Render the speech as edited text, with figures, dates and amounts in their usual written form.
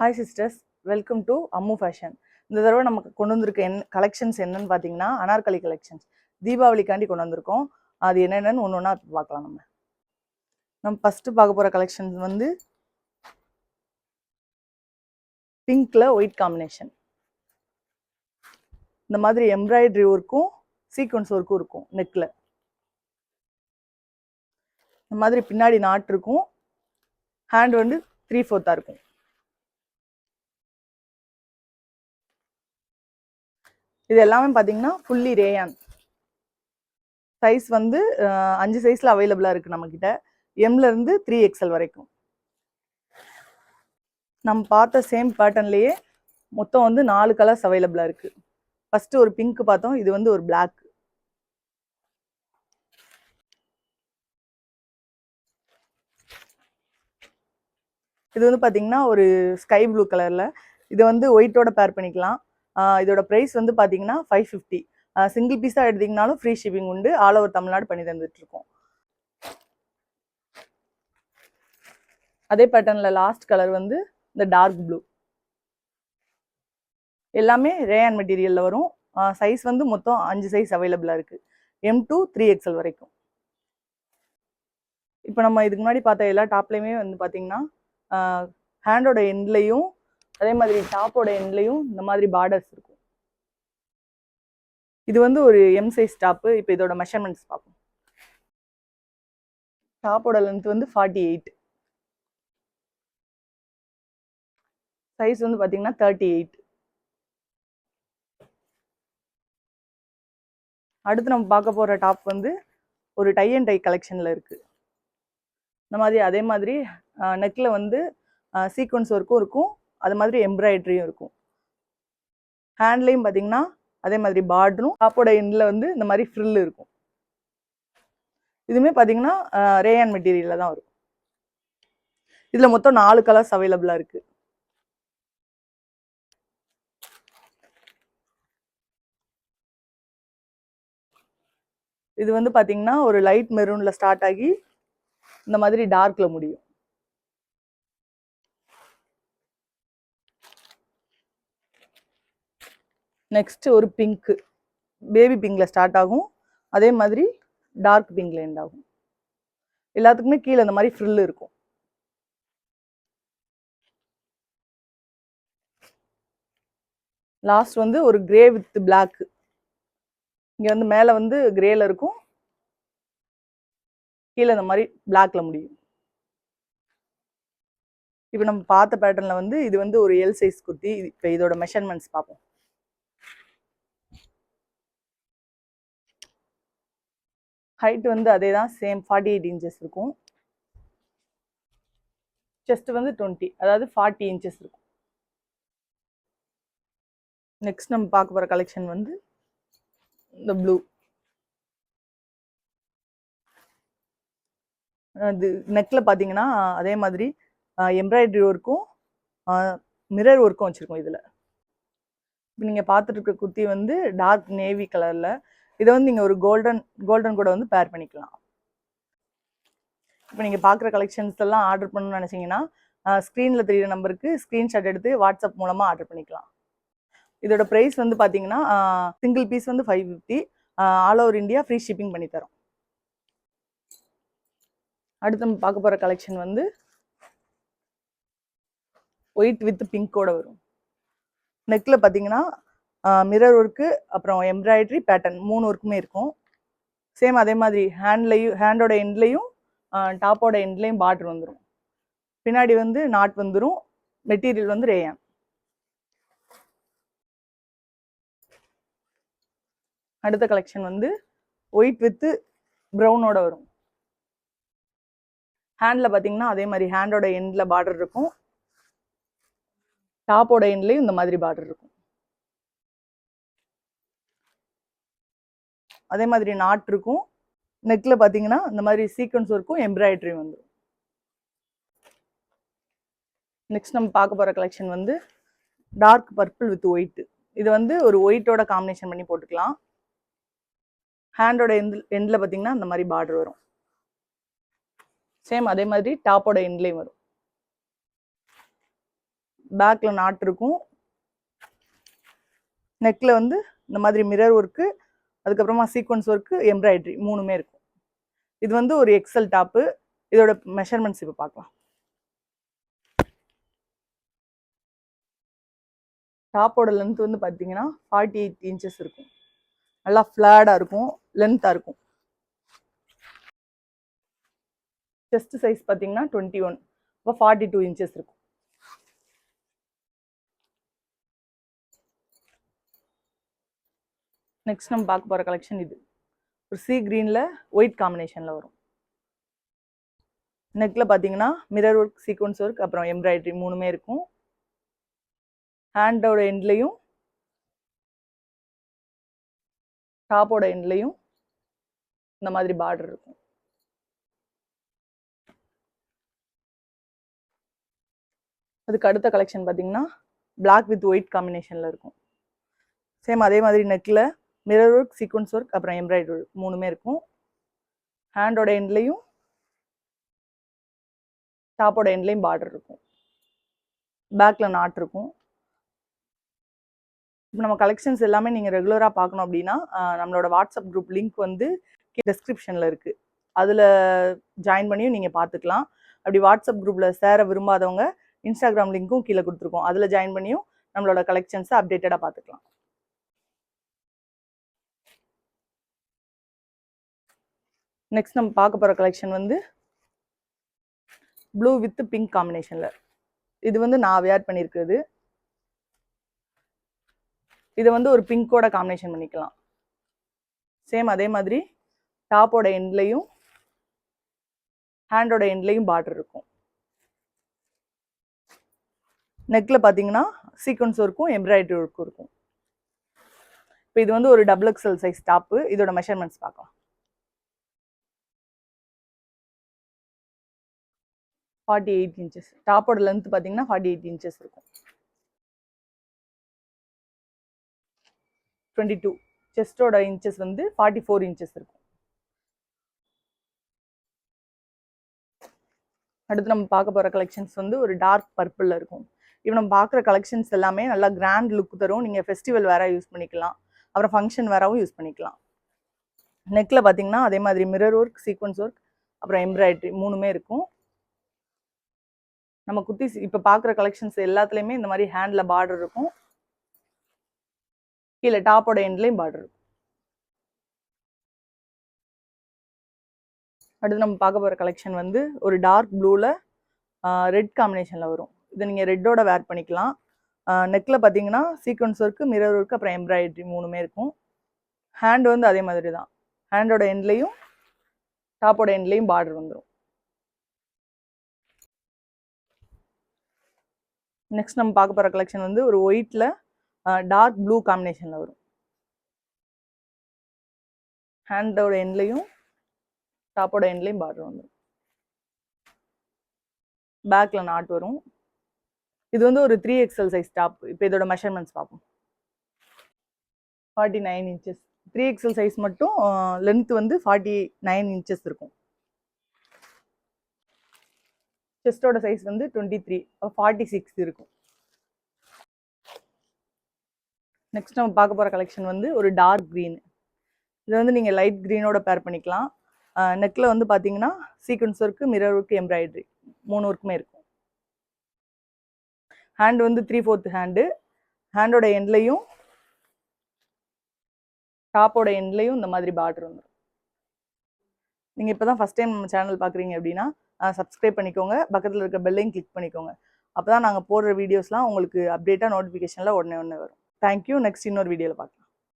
Hi sisters, welcome to Ammu fashion. இந்த தடவை நமக்கு கொண்டு வந்திருக்க கலெக்ஷன்ஸ் என்னன்னு பார்த்தீங்கன்னா அனார்கலி கலெக்ஷன்ஸ். தீபாவளிக்காண்டி கொண்டு வந்திருக்கோம். அது என்னென்னு ஒன்று ஒன்றா பார்க்கலாம். நம்ம ஃபஸ்ட்டு பார்க்க போகிற கலெக்ஷன்ஸ் வந்து பிங்க்ல ஒயிட் காம்பினேஷன். இந்த மாதிரி எம்ப்ராய்டரி ஒர்க்கும் சீக்வன்ஸ் ஒர்க்கும் இருக்கும் நெக்கில். இந்த மாதிரி பின்னாடி நாட் இருக்கும். ஹேண்ட் வந்து 3/4 இருக்கும். இது எல்லாமே பார்த்தீங்கன்னா ஃபுல்லி ரேயான். சைஸ் வந்து 5 சைஸில் அவைலபிளாக இருக்குது நம்மக்கிட்ட. எம்லேருந்து 3XL வரைக்கும். நம்ம பார்த்த சேம் பேட்டர்ன்லேயே மொத்தம் வந்து 4 கலர்ஸ் அவைலபிளாக இருக்குது. ஃபஸ்ட்டு ஒரு பிங்க் பார்த்தோம், இது வந்து ஒரு பிளாக். இது வந்து பார்த்தீங்கன்னா ஒரு ஸ்கை ப்ளூ கலரில். இதை வந்து ஒயிட்டோட பேர் பண்ணிக்கலாம். இதோட ப்ரைஸ் வந்து பார்த்தீங்கன்னா 550. சிங்கிள் பீஸாக எடுத்திங்கனாலும் ஃப்ரீ ஷிப்பிங் உண்டு. ஆல் ஓவர் தமிழ்நாடு பண்ணி தந்துட்டுருக்கோம். அதே பேட்டர்னில் லாஸ்ட் கலர் வந்து இந்த டார்க் ப்ளூ. எல்லாமே ரேயான் மெட்டீரியலில் வரும். சைஸ் வந்து மொத்தம் 5 சைஸ் அவைலபிளாக இருக்குது. M to 3XL வரைக்கும். இப்போ நம்ம இதுக்கு முன்னாடி பார்த்த எல்லா டாப்லேயுமே வந்து பார்த்தீங்கன்னா ஹேண்டோட எண்ட்லையும் அதே மாதிரி டாப்போட எண்ட்லையும் இந்த மாதிரி பார்டர்ஸ் இருக்கும். இது வந்து ஒரு எம் சைஸ் டாப்பு. இப்போ இதோட மெஷர்மெண்ட்ஸ் பார்ப்போம். டாப்போட லென்த் வந்து 48. சைஸ் வந்து பார்த்தீங்கன்னா 38. அடுத்து நம்ம பார்க்க போகிற டாப் வந்து ஒரு டை அண்ட் டை கலெக்ஷனில் இருக்குது. இந்த மாதிரி அதே மாதிரி நெக்கில் வந்து சீக்வன்ஸ் ஒர்க்கும் இருக்கும், அது மாதிரி எம்ப்ராய்டரியும் இருக்கும். ஹேண்ட்லேயும் பார்த்தீங்கன்னா அதே மாதிரி பார்டரும் டாப்போட எண்டில் வந்து இந்த மாதிரி ஃப்ரில் இருக்கும். இதுவுமே பார்த்தீங்கன்னா ரேயான் மெட்டீரியலில் தான் வரும். இதில் மொத்தம் 4 கலர்ஸ் அவைலபிளாக இருக்குது. இது வந்து பார்த்தீங்கன்னா ஒரு லைட் மெரூனில் ஸ்டார்ட் ஆகி இந்த மாதிரி டார்க்கில் முடியும். நெக்ஸ்ட் ஒரு பிங்க்கு, பேபி பிங்க்ல ஸ்டார்ட் ஆகும், அதே மாதிரி டார்க் பிங்க்ல எண்ட் ஆகும். எல்லாத்துக்குமே கீழே இந்த மாதிரி ஃப்ரில் இருக்கும். லாஸ்ட் வந்து ஒரு கிரே வித் பிளாக். இங்கே வந்து மேலே வந்து கிரேல இருக்கும், கீழே இந்த மாதிரி பிளாக்ல முடியும். இப்போ நம்ம பார்த்த பேட்டர்னில் வந்து இது வந்து ஒரு எல் சைஸ் குர்த்தி. இப்போ இதோட மெஷர்மெண்ட்ஸ் பார்ப்போம். ஹைட் வந்து அதே தான், சேம் 48 இன்ச்சஸ் இருக்கும். செஸ்ட் வந்து 20, அதாவது 40 இன்ச்சஸ் இருக்கும். நெக்ஸ்ட் நம்ம பார்க்க போகிற கலெக்ஷன் வந்து இந்த ப்ளூ. அது நெக்கில் பார்த்தீங்கன்னா அதே மாதிரி எம்ப்ராய்டரி ஒர்க்கும் மிரர் ஒர்க்கும் வச்சுருக்கோம் இதில். இப்போ நீங்கள் பார்த்துட்டு இருக்க குர்த்தி வந்து டார்க் நேவி கலரில். இதை வந்து நீங்கள் ஒரு கோல்டன் கூட வந்து பேர் பண்ணிக்கலாம். இப்போ நீங்கள் பார்க்குற கலெக்ஷன்ஸ் எல்லாம் ஆர்டர் பண்ணணும்னு நினச்சிங்கன்னா ஸ்க்ரீனில் தெரியிற நம்பருக்கு ஸ்க்ரீன்ஷாட் எடுத்து வாட்ஸ்அப் மூலமாக ஆர்டர் பண்ணிக்கலாம். இதோட ப்ரைஸ் வந்து பார்த்தீங்கன்னா சிங்கிள் பீஸ் வந்து 550. All over India free shipping பண்ணித்தரோம். அடுத்து நம்ம பார்க்க போகிற கலெக்ஷன் வந்து ஒயிட் வித் பிங்கோட வரும். நெக்கில் பார்த்தீங்கன்னா மிரர் ஒர்க்கு, அப்புறம் எம்ப்ராய்டரி பேட்டர்ன் 3 ஒர்க்குமே இருக்கும். சேம் அதே மாதிரி ஹேண்டோட எண்ட்லையும் டாப்போட எண்ட்லையும் பார்டர் வந்துடும். பின்னாடி வந்து நாட் வந்துடும். மெட்டீரியல் வந்து ரேயான். அடுத்த கலெக்ஷன் வந்து ஒயிட் வித் ப்ரௌனோட வரும். ஹேண்டில் பார்த்தீங்கன்னா அதே மாதிரி ஹேண்டோட எண்டில் பார்டர் இருக்கும், டாப்போட எண்ட்லையும் இந்த மாதிரி பார்டர் இருக்கும். அதே மாதிரி நாட் இருக்கும். நெக்கில் பார்த்தீங்கன்னா இந்த மாதிரி சீக்வன்ஸ் ஒர்க்கும் எம்ப்ராய்டரி வந்துடும். நெக்ஸ்ட் நம்ம பார்க்க போகிற கலெக்ஷன் வந்து டார்க் பர்பிள் வித் ஒயிட். இது வந்து ஒரு ஒயிட்டோட காம்பினேஷன் பண்ணி போட்டுக்கலாம். ஹேண்டோட எண்டில் பார்த்தீங்கன்னா இந்த மாதிரி பார்டர் வரும். சேம் அதே மாதிரி டாப்போட எண்ட்லேயும் வரும். பேக்கில் நாட் இருக்கும். நெக்கில் வந்து இந்த மாதிரி மிரர் ஒர்க்கு, அதுக்கப்புறமா சீக்வன்ஸ் ஒர்க்கு, எம்ப்ராய்டரி 3மே இருக்கும். இது வந்து ஒரு எக்ஸல் டாப்பு. இதோட மெஷர்மெண்ட்ஸ் இப்போ பார்க்கலாம். டாப்போட லென்த் வந்து பார்த்தீங்கன்னா 48 இன்ச்சஸ் இருக்கும். நல்லா ஃப்ளாடாக இருக்கும், லென்த்தாக இருக்கும். செஸ்ட் சைஸ் பார்த்தீங்கன்னா 21, இப்போ 42 இன்ச்சஸ் இருக்கும். நெக்ஸ்ட் நம்ம பார்க்க போகிற கலெக்ஷன் இது ஒரு சி கிரீனில் ஒயிட் காம்பினேஷனில் வரும். நெக்கில் பார்த்தீங்கன்னா மிரர் ஒர்க், சீக்வன்ஸ் ஒர்க், அப்புறம் எம்ப்ராய்டரி 3மே இருக்கும். ஹேண்டோட எண்ட்லையும் டாப்போட எண்ட்லையும் இந்த மாதிரி பார்டர் இருக்கும். அதுக்கு அடுத்த கலெக்ஷன் பார்த்தீங்கன்னா பிளாக் வித் ஒயிட் காம்பினேஷனில் இருக்கும். சேம் அதே மாதிரி நெக்கில் மிரர் ஒர்க், சீக்வன்ஸ் ஒர்க், அப்புறம் எம்ப்ராய்டரி ஒர்க் 3மே இருக்கும். ஹேண்டோட எண்ட்லையும் டாப்போட எண்ட்லையும் பார்டர் இருக்கும். பேக்கில் நாட் இருக்கும். இப்போ நம்ம கலெக்ஷன்ஸ் எல்லாமே நீங்கள் ரெகுலராக பார்க்கணும் அப்படின்னா நம்மளோட வாட்ஸ்அப் குரூப் லிங்க் வந்து டிஸ்கிரிப்ஷனில் இருக்குது. அதில் ஜாயின் பண்ணியும் நீங்கள் பார்த்துக்கலாம். அப்படி வாட்ஸ்அப் குரூப்பில் சேர விரும்பாதவங்க இன்ஸ்டாகிராம் லிங்க்கும் கீழே கொடுத்துருக்கோம். அதில் ஜாயின் பண்ணியும் நம்மளோட கலெக்ஷன்ஸை அப்டேட்டடாக பார்த்துக்கலாம். நெக்ஸ்ட் நம்ம பார்க்க போகிற கலெக்ஷன் வந்து ப்ளூ வித் பிங்க் காம்பினேஷனில். இது வந்து நான் வேர் பண்ணியிருக்கிறது. இதை வந்து ஒரு பிங்கோட காம்பினேஷன் பண்ணிக்கலாம். சேம் அதே மாதிரி டாப்போட எண்ட்லையும் ஹேண்டோட எண்ட்லையும் பார்டர் இருக்கும். நெக்கில் பார்த்தீங்கன்னா சீக்வன்ஸ் ஒர்க்கும் எம்ப்ராய்டரி ஒர்க்கும் இருக்கும். இப்போ இது வந்து ஒரு டபுள் எக்ஸல் சைஸ் டாப்பு. இதோட மெஷர்மெண்ட்ஸ் பார்க்கலாம். 48 இன்ச்சஸ். டாப்போட லென்த் பார்த்தீங்கன்னா 48 இன்ச்சஸ் இருக்கும். 22. செஸ்டோட இன்ச்சஸ் வந்து 44 இன்ச்சஸ் இருக்கும். அடுத்து நம்ம பார்க்க போகிற கலெக்ஷன்ஸ் வந்து ஒரு டார்க் பர்பிளில் இருக்கும். இப்போ நம்ம பார்க்குற கலெக்ஷன்ஸ் எல்லாமே நல்லா கிராண்ட் லுக் தரும். நீங்கள் ஃபெஸ்டிவல் வேற யூஸ் பண்ணிக்கலாம், அப்புறம் ஃபங்க்ஷன் வேறாவும் யூஸ் பண்ணிக்கலாம். நெக்கில் பார்த்தீங்கன்னா அதே மாதிரி மிரர் ஒர்க், சீக்வன்ஸ் ஒர்க், அப்புறம் எம்ப்ராய்டரி 3மே இருக்கும். நம்ம குர்த்திஸ் இப்போ பார்க்குற கலெக்ஷன்ஸ் எல்லாத்துலேயுமே இந்த மாதிரி ஹேண்டில் பார்டர் இருக்கும். கீழே டாப்போட எண்ட்லேயும் பார்டர் இருக்கும். அடுத்து நம்ம பார்க்க போகிற கலெக்ஷன் வந்து ஒரு டார்க் ப்ளூவில் ரெட் காம்பினேஷனில் வரும். இதை நீங்கள் ரெட்டோட வேர் பண்ணிக்கலாம். நெக்கில் பார்த்தீங்கன்னா சீக்வன்ஸ் ஒர்க்கு, மிரர் ஒர்க்கு, அப்புறம் எம்ப்ராய்டரி 3மே இருக்கும். ஹேண்ட் வந்து அதே மாதிரி தான். ஹேண்டோட எண்ட்லேயும் டாப்போட எண்ட்லேயும் பார்டர் வந்துடும். நெக்ஸ்ட் நம்ம பார்க்க போகிற கலெக்ஷன் வந்து ஒரு ஒயிட்டில் டார்க் ப்ளூ காம்பினேஷனில் வரும். ஹேண்டோட எண்ட்லையும் டாப்போட எண்ட்லையும் பார்டர் வந்துடும். பேக்கில் நாட் வரும். இது வந்து ஒரு 3XL சைஸ் டாப். இப்போ இதோட மெஷர்மெண்ட்ஸ் பார்ப்போம். 49 இன்ச்சஸ். 3XL சைஸ் மட்டும் லென்த் வந்து 49 இன்ச்சஸ் இருக்கும். செஸ்டோட சைஸ் வந்து 23, 46 இருக்கும். நெக்ஸ்ட் நம்ம பார்க்க போகிற கலெக்ஷன் வந்து ஒரு டார்க் க்ரீன். இது வந்து நீங்கள் லைட் க்ரீனோட பேர் பண்ணிக்கலாம். நெக்கில் வந்து பார்த்தீங்கன்னா sequence work, mirror work, embroidery 3 ஒர்க்குமே இருக்கும். ஹேண்ட் வந்து 3/4 ஹேண்டு. ஹேண்டோட எண்ட்லையும் டாப்போட எண்ட்லையும் இந்த மாதிரி பார்டர் வந்துடும். நீங்கள் இப்போ தான் ஃபஸ்ட் டைம் நம்ம சேனல் பார்க்குறீங்க அப்படின்னா சப்ஸ்கிரைப் பண்ணிக்கோங்க. பக்கத்தில் இருக்க பெல்லையும் கிளிக் பண்ணிக்கோங்க. அப்போ தான் நாங்கள் போடுற வீடியோஸ்லாம் உங்களுக்கு அப்டேட்டாக நோட்டிஃபிகேஷனில் உடனே வரும். தேங்க்யூ. நெக்ஸ்ட் இன்னொரு வீடியோவில் பார்க்கலாம்.